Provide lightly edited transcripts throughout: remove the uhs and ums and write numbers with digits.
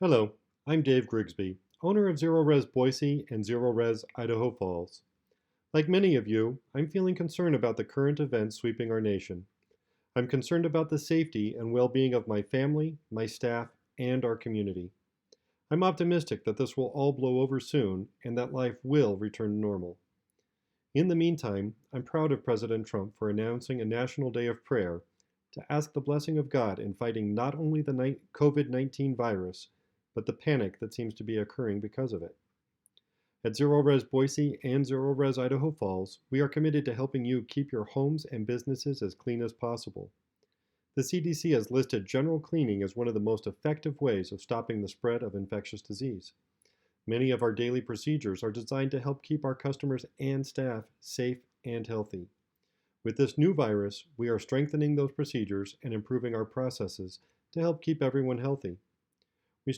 Hello, I'm Dave Grigsby, owner of Zerorez Boise and Zerorez Idaho Falls. Like many of you, I'm feeling concerned about the current events sweeping our nation. I'm concerned about the safety and well-being of my family, my staff, and our community. I'm optimistic that this will all blow over soon and that life will return to normal. In the meantime, I'm proud of President Trump for announcing a National Day of Prayer to ask the blessing of God in fighting not only the COVID-19 virus, but the panic that seems to be occurring because of it. At Zerorez Boise and Zerorez Idaho Falls, we are committed to helping you keep your homes and businesses as clean as possible. The CDC has listed general cleaning as one of the most effective ways of stopping the spread of infectious disease. Many of our daily procedures are designed to help keep our customers and staff safe and healthy. With this new virus, we are strengthening those procedures and improving our processes to help keep everyone healthy. We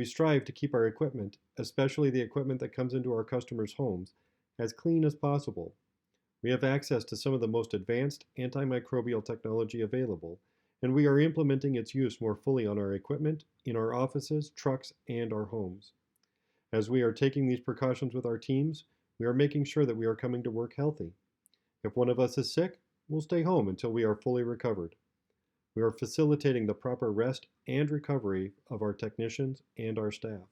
strive to keep our equipment, especially the equipment that comes into our customers' homes, as clean as possible. We have access to some of the most advanced antimicrobial technology available, and we are implementing its use more fully on our equipment, in our offices, trucks, and our homes. As we are taking these precautions with our teams, we are making sure that we are coming to work healthy. If one of us is sick, we'll stay home until we are fully recovered. We are facilitating the proper rest and recovery of our technicians and our staff.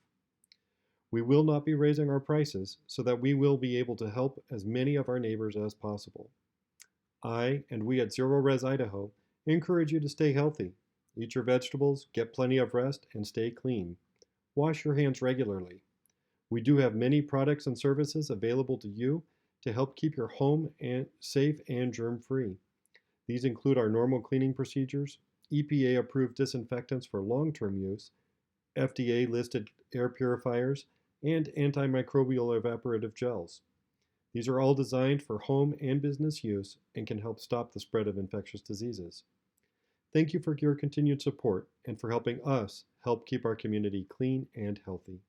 We will not be raising our prices so that we will be able to help as many of our neighbors as possible. I and we at Zerorez Idaho encourage you to stay healthy. Eat your vegetables, get plenty of rest, and stay clean. Wash your hands regularly. We do have many products and services available to you to help keep your home safe and germ-free. These include our normal cleaning procedures, EPA-approved disinfectants for long-term use, FDA-listed air purifiers, and antimicrobial evaporative gels. These are all designed for home and business use and can help stop the spread of infectious diseases. Thank you for your continued support and for helping us help keep our community clean and healthy.